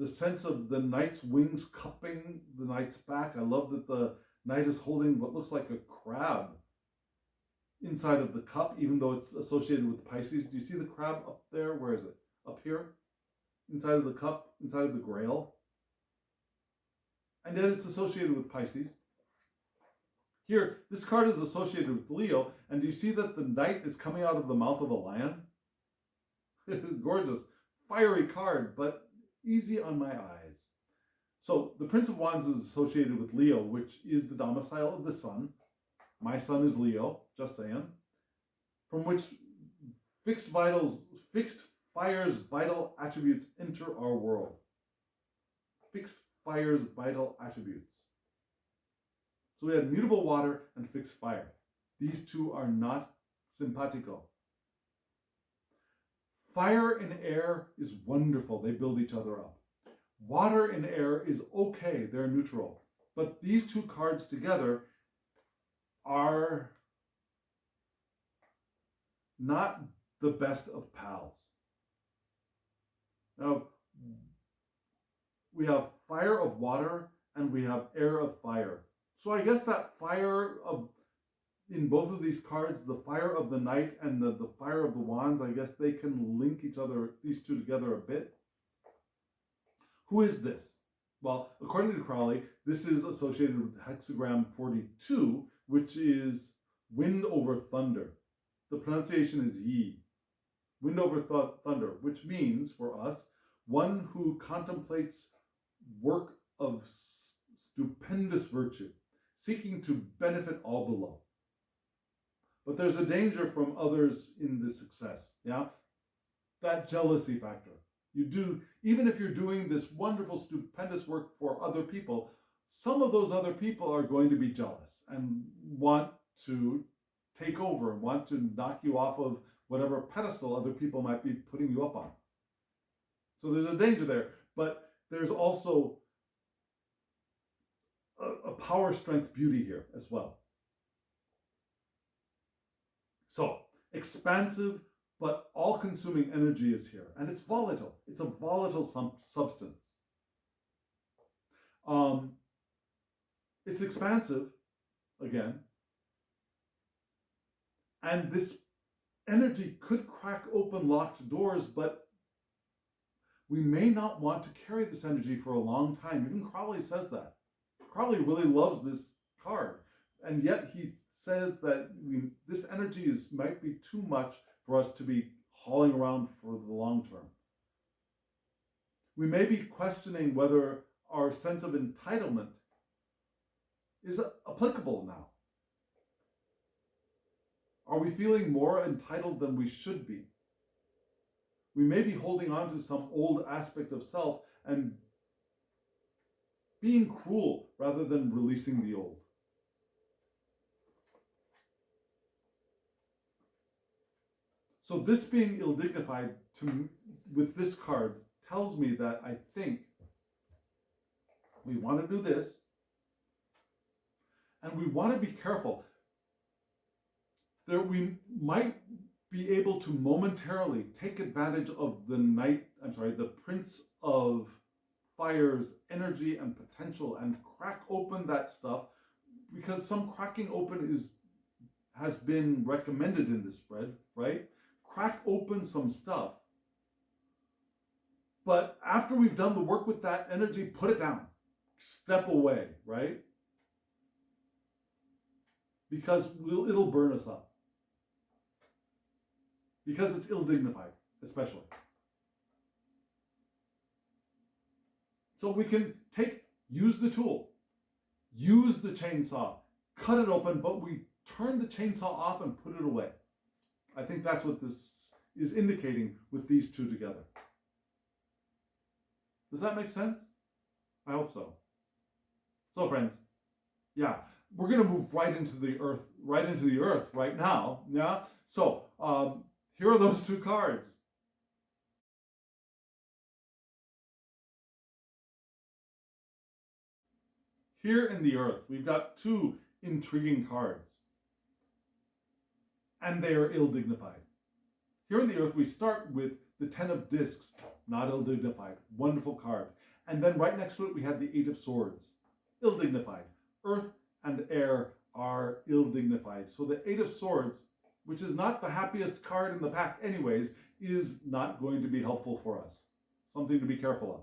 sense of the knight's wings cupping the knight's back. I love that the knight is holding what looks like a crab inside of the cup, even though it's associated with Pisces. Do you see the crab up there? Where is it? Up here? Inside of the cup, inside of the grail. And yet it's associated with Pisces. Here, this card is associated with Leo, and do you see that the knight is coming out of the mouth of a lion? Gorgeous, fiery card, but easy on my eyes. So the Prince of Wands is associated with Leo, which is the domicile of the sun. My sun is Leo, just saying. From which fixed fire's vital attributes enter our world. Fixed fire's vital attributes. So we had mutable water and fixed fire. These two are not simpatico. Fire and air is wonderful. They build each other up. Water and air is okay. They're neutral. But these two cards together are not the best of pals. Now, we have fire of water and we have air of fire. So I guess that fire of, in both of these cards, the fire of the knight and the fire of the wands, I guess they can link each other, these two together a bit. Who is this? Well, according to Crowley, this is associated with hexagram 42, which is wind over thunder. The pronunciation is yi. Wind over thunder, which means for us, one who contemplates work of stupendous virtue, seeking to benefit all below. But there's a danger from others in this success, yeah? That jealousy factor. You do, even if you're doing this wonderful, stupendous work for other people, some of those other people are going to be jealous and want to take over, want to knock you off of whatever pedestal other people might be putting you up on. So there's a danger there, but there's also a power, strength, beauty here as well. So, expansive but all-consuming energy is here, and it's volatile. It's a volatile substance. It's expansive, again, and this energy could crack open locked doors, but we may not want to carry this energy for a long time. Even Crowley says that. Crowley really loves this card, and yet he says that this energy might be too much for us to be hauling around for the long term. We may be questioning whether our sense of entitlement is applicable now. Are we feeling more entitled than we should be? We may be holding on to some old aspect of self and being cruel rather than releasing the old. So this being ill-dignified with this card tells me that I think we want to do this, And we want to be careful. There we might be able to momentarily take advantage of the Prince of Fire's energy and potential and crack open that stuff, because some cracking open has been recommended in this spread, right? Crack open some stuff. But after we've done the work with that energy, put it down. Step away, right? Because it'll burn us up. Because it's ill-dignified, especially. So we can use the tool, use the chainsaw, cut it open, but we turn the chainsaw off and put it away. I think that's what this is indicating with these two together. Does that make sense? I hope so. So friends, yeah, we're going to move right into the earth right now. Yeah. So here are those two cards. Here in the earth, we've got two intriguing cards. And they are ill-dignified. Here in the earth, we start with the 10 of discs, not ill-dignified. Wonderful card. And then right next to it, we have the 8 of swords. Ill-dignified. Earth and air are ill-dignified. So the 8 of swords, which is not the happiest card in the pack anyways, is not going to be helpful for us. Something to be careful of.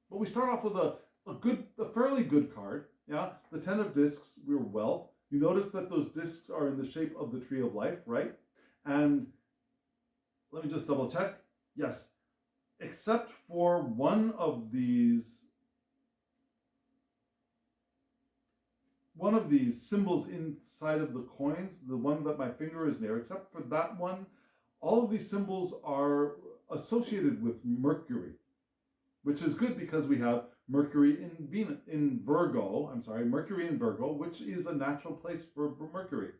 But we start off with a fairly good card. Yeah, the 10 of discs, we're wealth. You notice that those discs are in the shape of the tree of life, right? And let me just double check. Yes, except for one of these symbols inside of the coins, the one that my finger is near, except for that one, all of these symbols are associated with Mercury, which is good because we have Mercury in Virgo, which is a natural place for Mercury.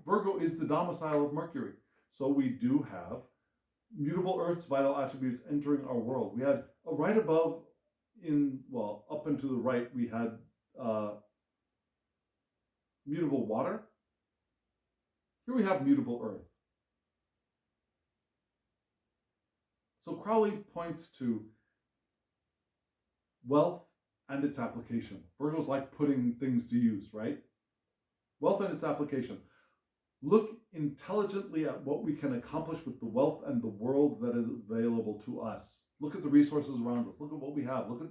Virgo is the domicile of Mercury. So we do have mutable Earth's vital attributes entering our world. We had right above, up and to the right, we had mutable water. Here we have mutable Earth. So Crowley points to wealth and its application. Virgo's like putting things to use, right? Wealth and its application. Look intelligently at what we can accomplish with the wealth and the world that is available to us. Look at the resources around us. Look at what we have. Look at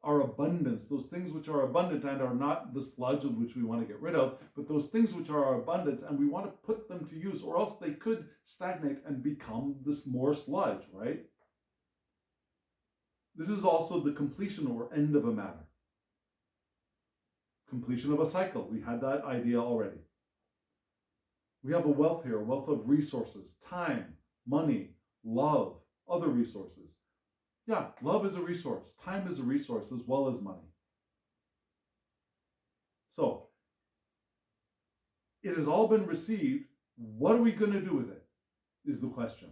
our abundance, those things which are abundant and are not the sludge of which we want to get rid of, but those things which are our abundance, and we want to put them to use, or else they could stagnate and become this more sludge, right? This is also the completion or end of a matter. Completion of a cycle. We had that idea already. We have a wealth here, a wealth of resources, time, money, love, other resources. Yeah, love is a resource. Time is a resource as well as money. So, it has all been received. What are we going to do with it is the question.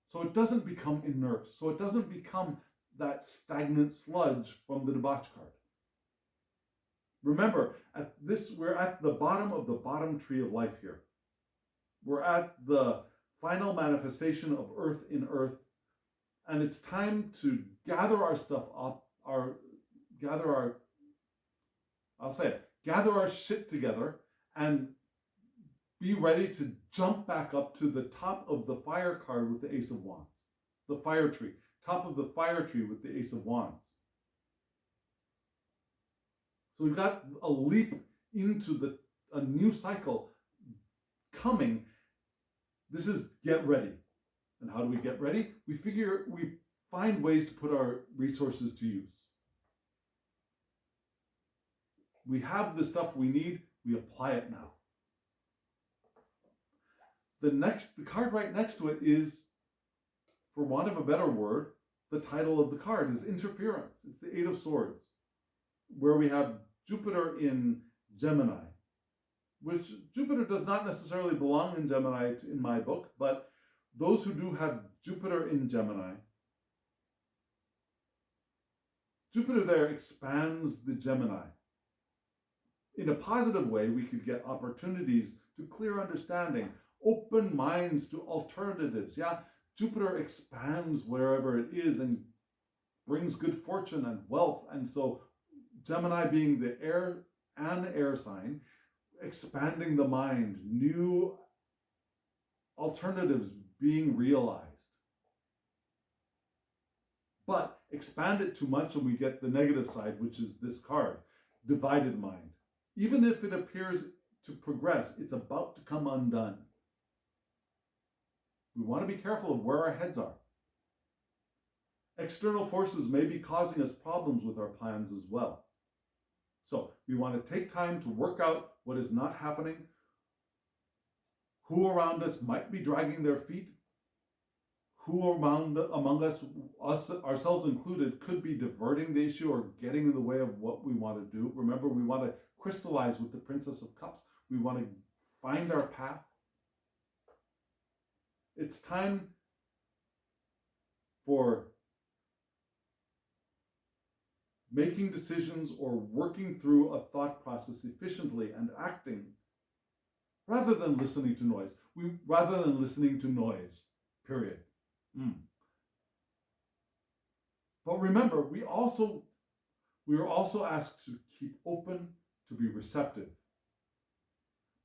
So it doesn't become inert. So it doesn't become that stagnant sludge from the debauch card. Remember, we're at the bottom of the bottom tree of life here. We're at the final manifestation of Earth in Earth, and it's time to gather our stuff up, gather our shit together and be ready to jump back up to the top of the fire card with the Ace of Wands. The fire tree. Top of the fire tree with the Ace of Wands. So we've got a leap into a new cycle coming. This is get ready. And how do we get ready? We find ways to put our resources to use. We have the stuff we need, we apply it now. The card right next to it is, for want of a better word, the title of the card is interference. It's the 8 of Swords, where we have Jupiter in Gemini, which Jupiter does not necessarily belong in Gemini in my book, but those who do have Jupiter in Gemini, Jupiter there expands the Gemini. in a positive way, we could get opportunities to clear understanding, open minds to alternatives. Yeah, Jupiter expands wherever it is and brings good fortune and wealth. And so Gemini being the air sign, expanding the mind, new alternatives being realized. But expand it too much and we get the negative side, which is this card, divided mind. Even if it appears to progress, it's about to come undone. We want to be careful of where our heads are. External forces may be causing us problems with our plans as well. So we want to take time to work out what is not happening, who around us might be dragging their feet, who among us ourselves included, could be diverting the issue or getting in the way of what we want to do. Remember, we want to crystallize with the Princess of Cups. We want to find our path. It's time for making decisions or working through a thought process efficiently and acting rather than listening to noise. Rather than listening to noise, period. But remember, we are also asked to keep open, to be receptive.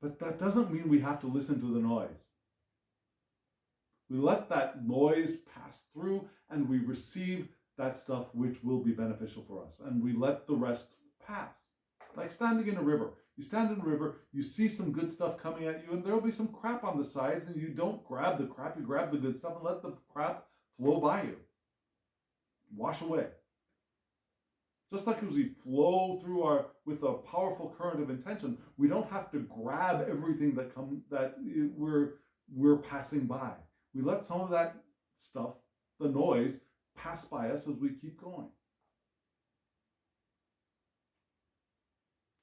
But that doesn't mean we have to listen to the noise. We let that noise pass through and we receive that stuff which will be beneficial for us. And we let the rest pass. Like standing in a river. You stand in a river, you see some good stuff coming at you, and there will be some crap on the sides, and you don't grab the crap, you grab the good stuff and let the crap flow by you. Wash away. Just like as we flow through with a powerful current of intention, we don't have to grab everything that we're passing by. We let some of that stuff, the noise, pass by us as we keep going.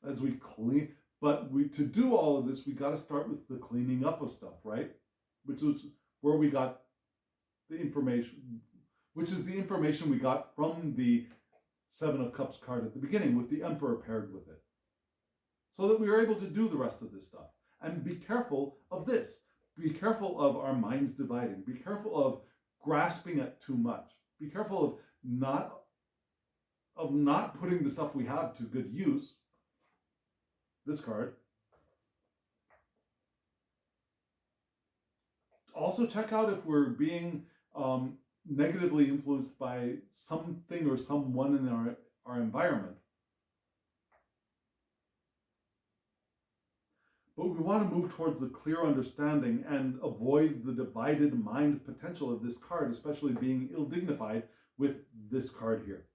As we clean, but to do all of this, we got to start with the cleaning up of stuff, right? Which is where we got the information, which is the information we got from the Seven of Cups card at the beginning, with the Emperor paired with it. So that we are able to do the rest of this stuff. And be careful of this. Be careful of our minds dividing. Be careful of grasping at too much. Be careful of not putting the stuff we have to good use. This card. Also check out if we're being negatively influenced by something or someone in our environment. But we want to move towards the clear understanding and avoid the divided mind potential of this card, especially being ill-dignified with this card here.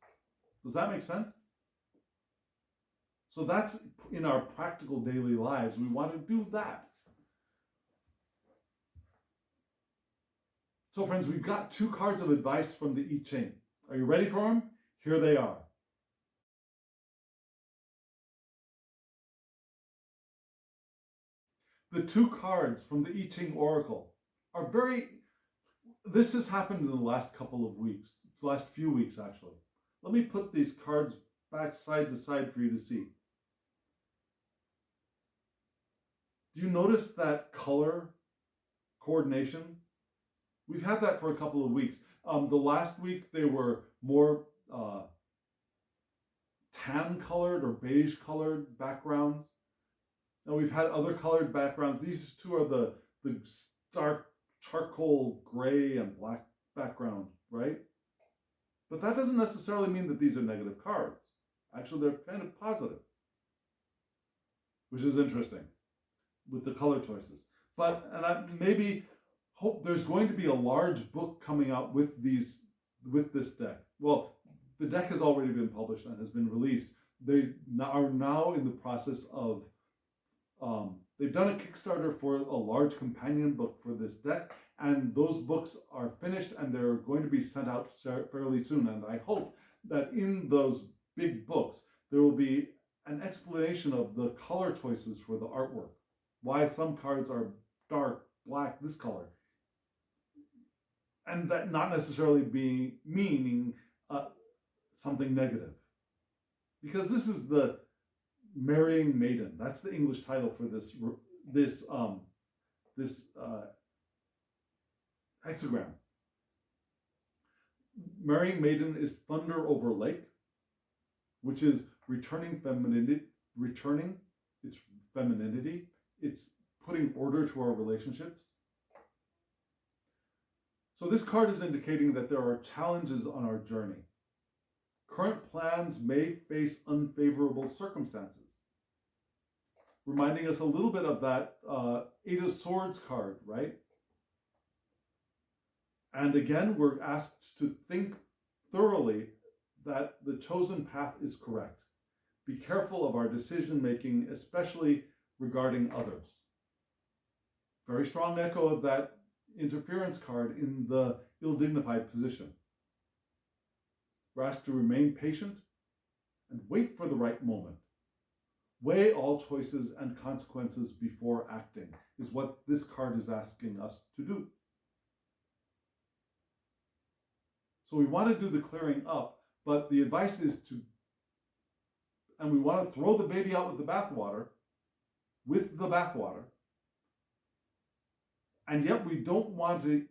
Does that make sense? So that's in our practical daily lives. We want to do that. So friends, we've got 2 cards of advice from the I-Ching. Are you ready for them? Here they are. The 2 cards from the I-Ching Oracle are this has happened in the last couple of weeks, last few weeks actually. Let me put these cards back side to side for you to see. Do you notice that color coordination? We've had that for a couple of weeks. The last week they were more tan colored or beige colored backgrounds. Now we've had other colored backgrounds. These 2 are the stark charcoal gray and black background, right? But that doesn't necessarily mean that these are negative cards. Actually, they're kind of positive, which is interesting with the color choices. But, and I maybe hope there's going to be a large book coming out with this deck. Well, the deck has already been published and has been released. They are now in the process of, they've done a Kickstarter for a large companion book for this deck, and those books are finished and they're going to be sent out fairly soon. And I hope that in those big books, there will be an explanation of the color choices for the artwork. Why some cards are dark, black, this color. And that not necessarily meaning something negative. Because this is the Marrying Maiden. That's the English title for this hexagram. Marrying Maiden is thunder over lake, which is returning femininity, returning its femininity. It's putting order to our relationships. So this card is indicating that there are challenges on our journey. Current plans may face unfavorable circumstances. Reminding us a little bit of that Eight of Swords card, right? And again, we're asked to think thoroughly that the chosen path is correct. Be careful of our decision making, especially regarding others. Very strong echo of that interference card in the ill-dignified position. We're asked to remain patient and wait for the right moment. Weigh all choices and consequences before acting is what this card is asking us to do. So we want to do the clearing up, but the advice is to, and we want to throw the baby out with the bathwater, and yet we don't want to,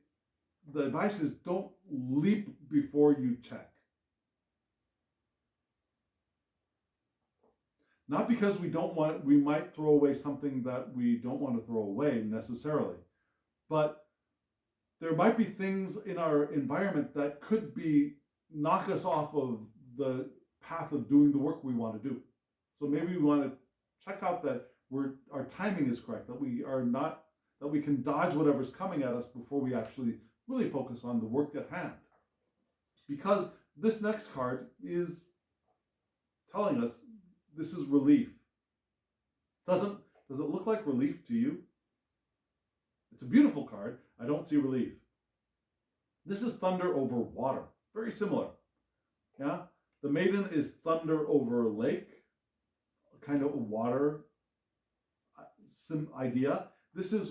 the advice is don't leap before you check. Not because we don't want it, we might throw away something that we don't want to throw away necessarily, but there might be things in our environment that could knock us off of the path of doing the work we want to do. So maybe we want to check out that our timing is correct, that we can dodge whatever's coming at us before we actually really focus on the work at hand. Because this next card is telling us this is relief. Does it look like relief to you? It's a beautiful card. I don't see relief. This is thunder over water. Very similar. Yeah? The Maiden is thunder over lake, kind of a water idea. This is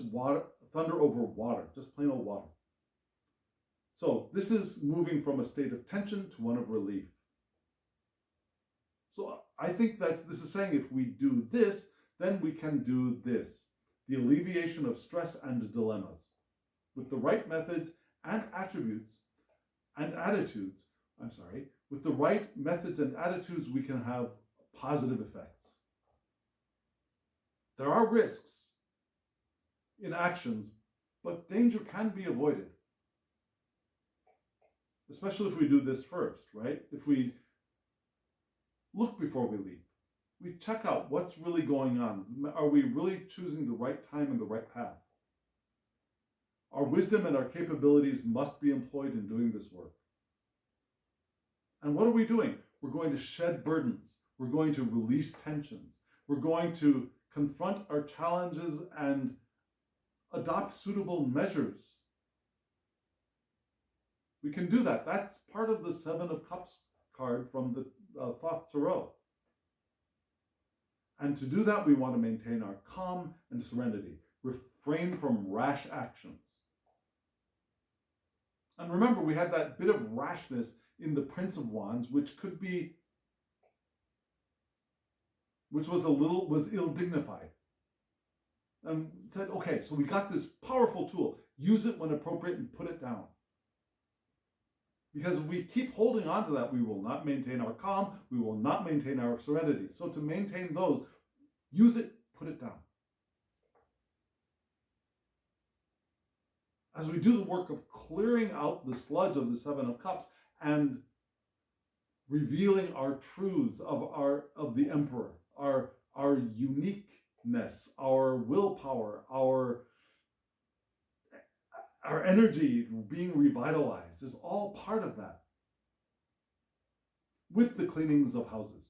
thunder over water, just plain old water. So this is moving from a state of tension to one of relief. So I think this is saying if we do this, then we can do this. The alleviation of stress and dilemmas. With the right methods and attitudes, with the right methods and attitudes, we can have positive effects. There are risks in actions, but danger can be avoided. Especially if we do this first, right? If we look before we leap, we check out what's really going on. Are we really choosing the right time and the right path? Our wisdom and our capabilities must be employed in doing this work. And what are we doing? We're going to shed burdens. We're going to release tensions. We're going to confront our challenges and adopt suitable measures. We can do that. That's part of the Seven of Cups card from the Thoth Tarot. And to do that, we want to maintain our calm and serenity. Refrain from rash actions. And remember, we had that bit of rashness in the Prince of Wands, which was ill-dignified. And said, okay, so we got this powerful tool. Use it when appropriate and put it down. Because if we keep holding on to that, we will not maintain our calm, we will not maintain our serenity. So to maintain those, use it, put it down. As we do the work of clearing out the sludge of the Seven of Cups and revealing our truths of the Emperor, our uniqueness, our willpower, our energy being revitalized is all part of that. With the cleanings of houses.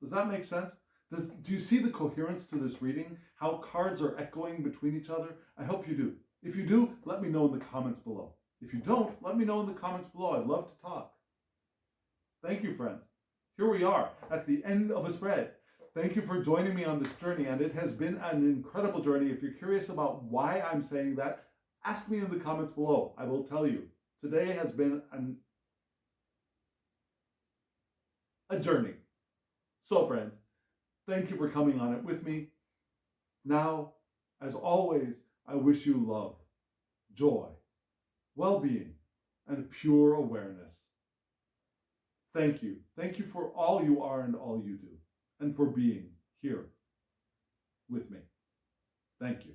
Does that make sense? Do you see the coherence to this reading? How cards are echoing between each other? I hope you do. If you do, let me know in the comments below. If you don't, let me know in the comments below. I'd love to talk. Thank you, friends. Here we are at the end of a spread. Thank you for joining me on this journey, and it has been an incredible journey. If you're curious about why I'm saying that, ask me in the comments below. I will tell you. Today has been a journey. So, friends, Thank you for coming on it with me. Now, as always, I wish you love, joy, well-being, and pure awareness. Thank you. Thank you for all you are and all you do, and for being here with me. Thank you.